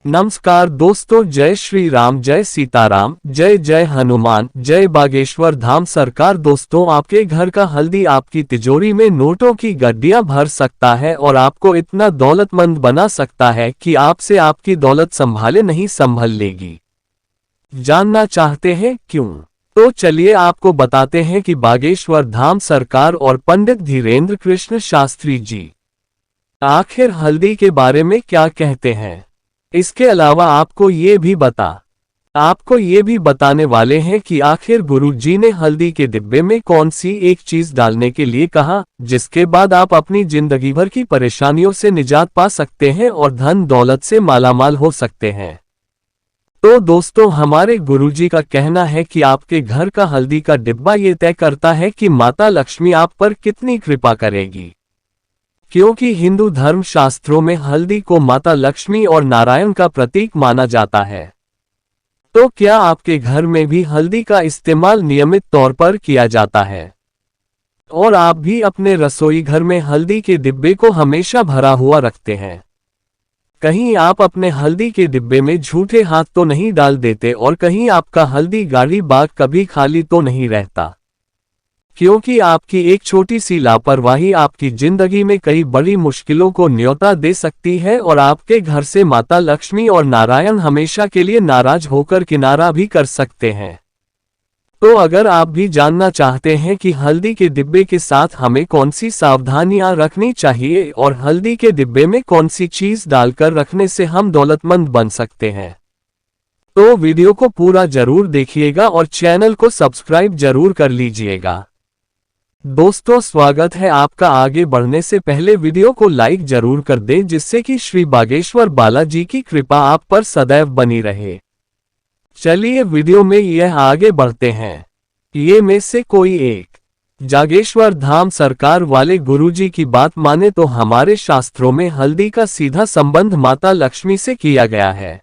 नमस्कार दोस्तों, जय श्री राम, जय सीताराम, जय जय हनुमान, जय बागेश्वर धाम सरकार। दोस्तों, आपके घर का हल्दी आपकी तिजोरी में नोटों की गड्डियां भर सकता है और आपको इतना दौलतमंद बना सकता है कि आपसे आपकी दौलत संभाले नहीं संभल लेगी। जानना चाहते हैं क्यों? तो चलिए आपको बताते हैं कि बागेश्वर धाम सरकार और पंडित धीरेन्द्र कृष्ण शास्त्री जी आखिर हल्दी के बारे में क्या कहते हैं। इसके अलावा आपको ये भी बताने वाले हैं कि आखिर गुरु जी ने हल्दी के डिब्बे में कौन सी एक चीज डालने के लिए कहा, जिसके बाद आप अपनी जिंदगी भर की परेशानियों से निजात पा सकते हैं और धन दौलत से मालामाल हो सकते हैं। तो दोस्तों, हमारे गुरुजी का कहना है कि आपके घर का हल्दी का डिब्बा ये तय करता है कि माता लक्ष्मी आप पर कितनी कृपा करेगी, क्योंकि हिंदू धर्म शास्त्रों में हल्दी को माता लक्ष्मी और नारायण का प्रतीक माना जाता है। तो क्या आपके घर में भी हल्दी का इस्तेमाल नियमित तौर पर किया जाता है और आप भी अपने रसोई घर में हल्दी के डिब्बे को हमेशा भरा हुआ रखते हैं? कहीं आप अपने हल्दी के डिब्बे में झूठे हाथ तो नहीं डाल देते और कहीं आपका हल्दी गाड़ी बाग कभी खाली तो नहीं रहता, क्योंकि आपकी एक छोटी सी लापरवाही आपकी जिंदगी में कई बड़ी मुश्किलों को न्योता दे सकती है और आपके घर से माता लक्ष्मी और नारायण हमेशा के लिए नाराज होकर किनारा भी कर सकते हैं। तो अगर आप भी जानना चाहते हैं कि हल्दी के डिब्बे के साथ हमें कौन सी सावधानियां रखनी चाहिए और हल्दी के डिब्बे में कौन सी चीज डालकर रखने से हम दौलतमंद बन सकते हैं, तो वीडियो को पूरा जरूर देखिएगा और चैनल को सब्सक्राइब जरूर कर लीजिएगा। दोस्तों, स्वागत है आपका। आगे बढ़ने से पहले वीडियो को लाइक जरूर कर दें, जिससे कि श्री बागेश्वर बालाजी की कृपा आप पर सदैव बनी रहे। चलिए वीडियो में यह आगे बढ़ते हैं। ये में से कोई एक जागेश्वर धाम सरकार वाले गुरुजी की बात माने तो हमारे शास्त्रों में हल्दी का सीधा संबंध माता लक्ष्मी से किया गया है।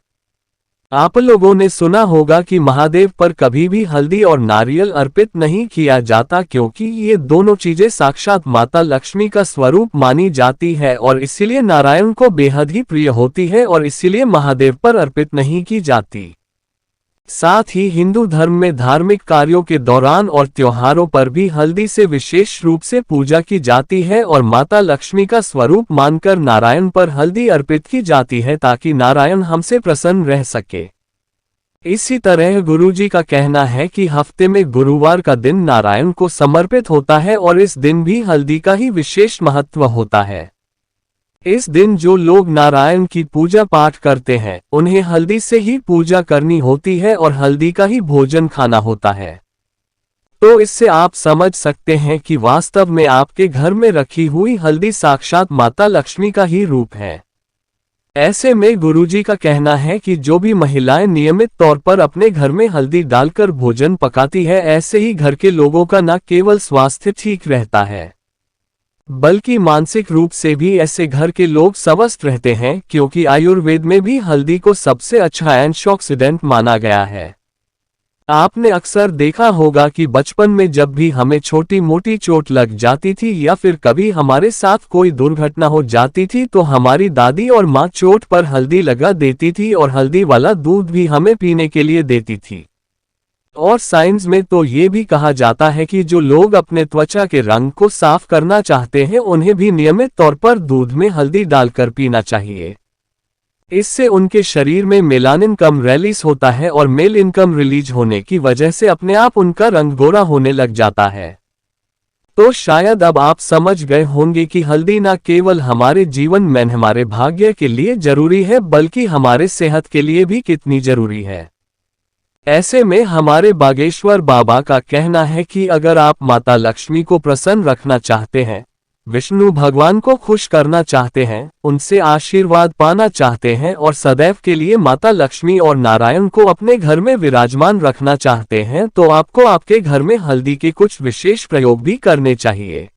आप लोगों ने सुना होगा कि महादेव पर कभी भी हल्दी और नारियल अर्पित नहीं किया जाता, क्योंकि ये दोनों चीजें साक्षात माता लक्ष्मी का स्वरूप मानी जाती है और इसीलिए नारायण को बेहद ही प्रिय होती है और इसीलिए महादेव पर अर्पित नहीं की जाती। साथ ही हिंदू धर्म में धार्मिक कार्यों के दौरान और त्योहारों पर भी हल्दी से विशेष रूप से पूजा की जाती है और माता लक्ष्मी का स्वरूप मानकर नारायण पर हल्दी अर्पित की जाती है, ताकि नारायण हमसे प्रसन्न रह सके। इसी तरह गुरुजी का कहना है कि हफ्ते में गुरुवार का दिन नारायण को समर्पित होता है और इस दिन भी हल्दी का ही विशेष महत्व होता है। इस दिन जो लोग नारायण की पूजा पाठ करते हैं उन्हें हल्दी से ही पूजा करनी होती है और हल्दी का ही भोजन खाना होता है। तो इससे आप समझ सकते हैं कि वास्तव में आपके घर में रखी हुई हल्दी साक्षात माता लक्ष्मी का ही रूप है। ऐसे में गुरुजी का कहना है कि जो भी महिलाएं नियमित तौर पर अपने घर में हल्दी डालकर भोजन पकाती है, ऐसे ही घर के लोगों का न केवल स्वास्थ्य ठीक रहता है बल्कि मानसिक रूप से भी ऐसे घर के लोग स्वस्थ रहते हैं, क्योंकि आयुर्वेद में भी हल्दी को सबसे अच्छा एंटीऑक्सीडेंट माना गया है। आपने अक्सर देखा होगा कि बचपन में जब भी हमें छोटी मोटी चोट लग जाती थी या फिर कभी हमारे साथ कोई दुर्घटना हो जाती थी तो हमारी दादी और माँ चोट पर हल्दी लगा देती थी और हल्दी वाला दूध भी हमें पीने के लिए देती थी। और साइंस में तो ये भी कहा जाता है कि जो लोग अपने त्वचा के रंग को साफ करना चाहते हैं उन्हें भी नियमित तौर पर दूध में हल्दी डालकर पीना चाहिए। इससे उनके शरीर में मेलानिन कम रिलीज होता है और मेल इनकम रिलीज होने की वजह से अपने आप उनका रंग गोरा होने लग जाता है। तो शायद अब आप समझ गए होंगे कि हल्दी न केवल हमारे जीवन में हमारे भाग्य के लिए जरूरी है बल्कि हमारे सेहत के लिए भी कितनी जरूरी है। ऐसे में हमारे बागेश्वर बाबा का कहना है कि अगर आप माता लक्ष्मी को प्रसन्न रखना चाहते हैं, विष्णु भगवान को खुश करना चाहते हैं, उनसे आशीर्वाद पाना चाहते हैं और सदैव के लिए माता लक्ष्मी और नारायण को अपने घर में विराजमान रखना चाहते हैं, तो आपको आपके घर में हल्दी के कुछ विशेष प्रयोग भी करने चाहिए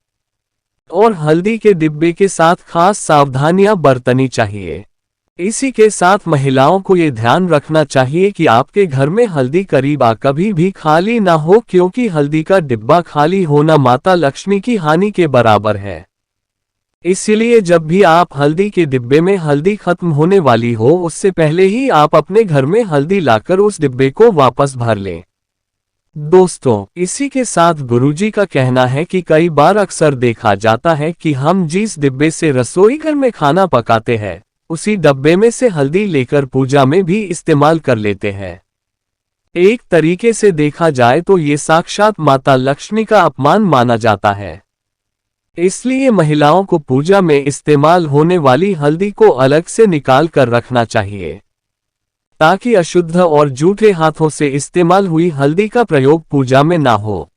और हल्दी के डिब्बे के साथ खास सावधानियां बरतनी चाहिए। इसी के साथ महिलाओं को ये ध्यान रखना चाहिए कि आपके घर में हल्दी करीब कभी भी खाली ना हो, क्योंकि हल्दी का डिब्बा खाली होना माता लक्ष्मी की हानि के बराबर है। इसलिए जब भी आप हल्दी के डिब्बे में हल्दी खत्म होने वाली हो उससे पहले ही आप अपने घर में हल्दी लाकर उस डिब्बे को वापस भर लें। दोस्तों, इसी के साथ गुरुजी का कहना है कि कई बार अक्सर देखा जाता है कि हम जिस डिब्बे से रसोई घर में खाना पकाते हैं उसी डब्बे में से हल्दी लेकर पूजा में भी इस्तेमाल कर लेते हैं। एक तरीके से देखा जाए तो ये साक्षात माता लक्ष्मी का अपमान माना जाता है। इसलिए महिलाओं को पूजा में इस्तेमाल होने वाली हल्दी को अलग से निकाल कर रखना चाहिए ताकि अशुद्ध और जूठे हाथों से इस्तेमाल हुई हल्दी का प्रयोग पूजा में ना हो।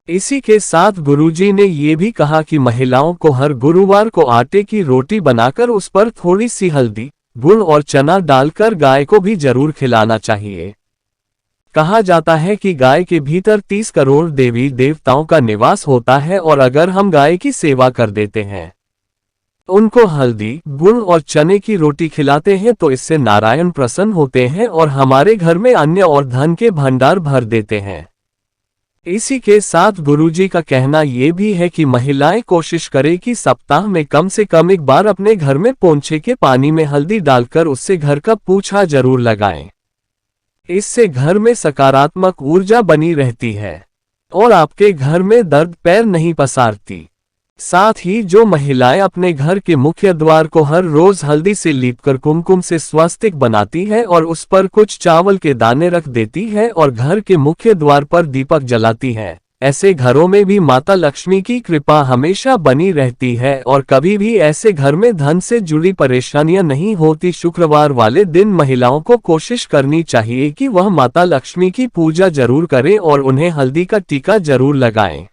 इसी के साथ गुरुजी ने ये भी कहा कि महिलाओं को हर गुरुवार को आटे की रोटी बनाकर उस पर थोड़ी सी हल्दी, गुड़ और चना डालकर गाय को भी जरूर खिलाना चाहिए। कहा जाता है कि गाय के भीतर 30 करोड़ देवी देवताओं का निवास होता है और अगर हम गाय की सेवा कर देते हैं, उनको हल्दी, गुड़ और चने की रोटी खिलाते हैं तो इससे नारायण प्रसन्न होते हैं और हमारे घर में अन्न और धन के भंडार भर देते हैं। इसी के साथ गुरुजी का कहना यह भी है कि महिलाएं कोशिश करें कि सप्ताह में कम से कम एक बार अपने घर में पोंछे के पानी में हल्दी डालकर उससे घर का पोछा जरूर लगाएं। इससे घर में सकारात्मक ऊर्जा बनी रहती है और आपके घर में दर्द पैर नहीं पसारती। साथ ही जो महिलाएं अपने घर के मुख्य द्वार को हर रोज हल्दी से लीपकर कुमकुम से स्वास्तिक बनाती है और उस पर कुछ चावल के दाने रख देती है और घर के मुख्य द्वार पर दीपक जलाती है, ऐसे घरों में भी माता लक्ष्मी की कृपा हमेशा बनी रहती है और कभी भी ऐसे घर में धन से जुड़ी परेशानियां नहीं होती। शुक्रवार वाले दिन महिलाओं को कोशिश करनी चाहिए कि वह माता लक्ष्मी की पूजा जरूर करें और उन्हें हल्दी का टीका जरूर लगाएं।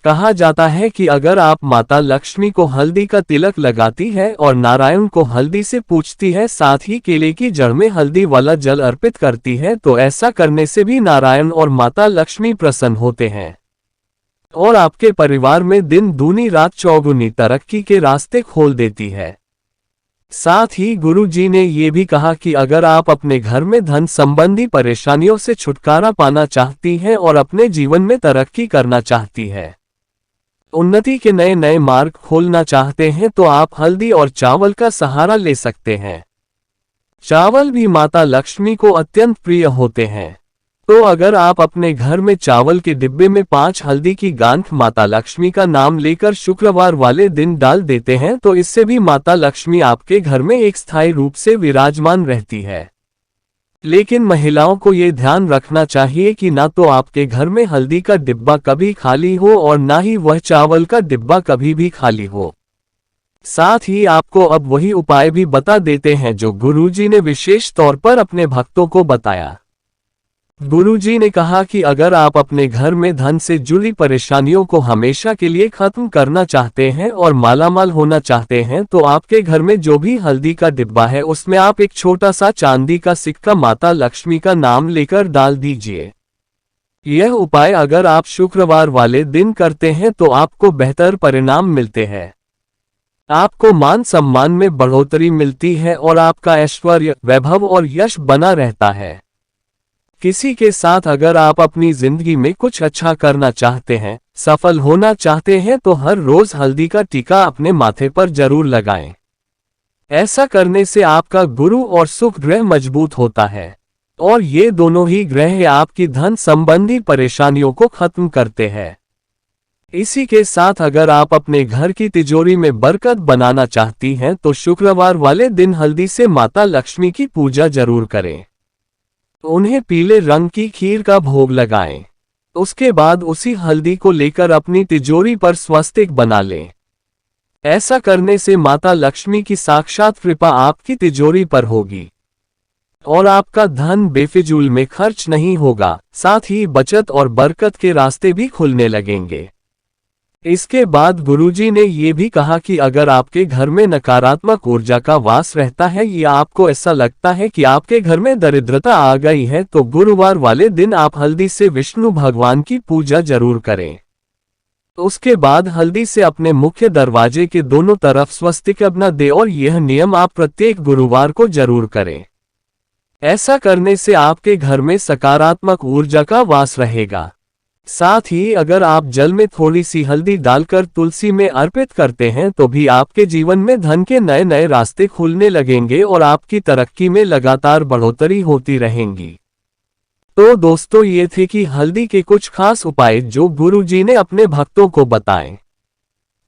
कहा जाता है कि अगर आप माता लक्ष्मी को हल्दी का तिलक लगाती है और नारायण को हल्दी से पूजती है, साथ ही केले की जड़ में हल्दी वाला जल अर्पित करती है, तो ऐसा करने से भी नारायण और माता लक्ष्मी प्रसन्न होते हैं और आपके परिवार में दिन दूनी रात चौगुनी तरक्की के रास्ते खोल देती है। साथ ही गुरु जी ने ये भी कहा कि अगर आप अपने घर में धन संबंधी परेशानियों से छुटकारा पाना चाहती हैं और अपने जीवन में तरक्की करना चाहती है, उन्नति के नए नए मार्ग खोलना चाहते हैं, तो आप हल्दी और चावल का सहारा ले सकते हैं। चावल भी माता लक्ष्मी को अत्यंत प्रिय होते हैं, तो अगर आप अपने घर में चावल के डिब्बे में 5 हल्दी की गांठ माता लक्ष्मी का नाम लेकर शुक्रवार वाले दिन डाल देते हैं तो इससे भी माता लक्ष्मी आपके घर में एक स्थायी रूप से विराजमान रहती है। लेकिन महिलाओं को ये ध्यान रखना चाहिए कि ना तो आपके घर में हल्दी का डिब्बा कभी खाली हो और ना ही वह चावल का डिब्बा कभी भी खाली हो। साथ ही आपको अब वही उपाय भी बता देते हैं जो गुरुजी ने विशेष तौर पर अपने भक्तों को बताया। गुरुजी ने कहा कि अगर आप अपने घर में धन से जुड़ी परेशानियों को हमेशा के लिए खत्म करना चाहते हैं और मालामाल होना चाहते हैं, तो आपके घर में जो भी हल्दी का डिब्बा है उसमें आप एक छोटा सा चांदी का सिक्का माता लक्ष्मी का नाम लेकर डाल दीजिए। यह उपाय अगर आप शुक्रवार वाले दिन करते हैं तो आपको बेहतर परिणाम मिलते हैं। आपको मान सम्मान में बढ़ोतरी मिलती है और आपका ऐश्वर्य, वैभव और यश बना रहता है। किसी के साथ अगर आप अपनी जिंदगी में कुछ अच्छा करना चाहते हैं, सफल होना चाहते हैं, तो हर रोज हल्दी का टीका अपने माथे पर जरूर लगाएं। ऐसा करने से आपका गुरु और सुख ग्रह मजबूत होता है और ये दोनों ही ग्रह आपकी धन संबंधी परेशानियों को खत्म करते हैं। इसी के साथ अगर आप अपने घर की तिजोरी में बरकत बनाना चाहती हैं तो शुक्रवार वाले दिन हल्दी से माता लक्ष्मी की पूजा जरूर करें। उन्हें पीले रंग की खीर का भोग लगाएं। उसके बाद उसी हल्दी को लेकर अपनी तिजोरी पर स्वस्तिक बना लें। ऐसा करने से माता लक्ष्मी की साक्षात कृपा आपकी तिजोरी पर होगी और आपका धन बेफिजूल में खर्च नहीं होगा, साथ ही बचत और बरकत के रास्ते भी खुलने लगेंगे। इसके बाद गुरुजी ने ये भी कहा कि अगर आपके घर में नकारात्मक ऊर्जा का वास रहता है या आपको ऐसा लगता है कि आपके घर में दरिद्रता आ गई है, तो गुरुवार वाले दिन आप हल्दी से विष्णु भगवान की पूजा जरूर करें। उसके बाद हल्दी से अपने मुख्य दरवाजे के दोनों तरफ स्वस्तिक बना दें और यह नियम आप प्रत्येक गुरुवार को जरूर करें। ऐसा करने से आपके घर में सकारात्मक ऊर्जा का वास रहेगा साथ ही अगर आप जल में थोड़ी सी हल्दी डालकर तुलसी में अर्पित करते हैं तो भी आपके जीवन में धन के नए नए रास्ते खुलने लगेंगे और आपकी तरक्की में लगातार बढ़ोतरी होती रहेंगी। तो दोस्तों, ये थे कि हल्दी के कुछ खास उपाय जो गुरुजी ने अपने भक्तों को बताए।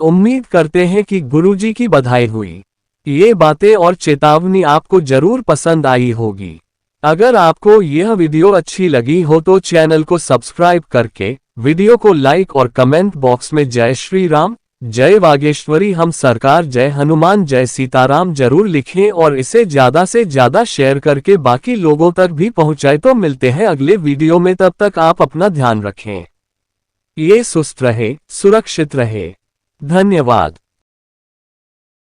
उम्मीद करते हैं कि गुरुजी की बधाई हुई ये बातें और चेतावनी आपको जरूर पसंद आई होगी। अगर आपको यह वीडियो अच्छी लगी हो तो चैनल को सब्सक्राइब करके वीडियो को लाइक और कमेंट बॉक्स में जय श्री राम, जय बागेश्वरी हम सरकार, जय हनुमान, जय सीताराम जरूर लिखें और इसे ज्यादा से ज्यादा शेयर करके बाकी लोगों तक भी पहुंचाए। तो मिलते हैं अगले वीडियो में, तब तक आप अपना ध्यान रखें। ये सुस्त रहे, सुरक्षित रहे। धन्यवाद।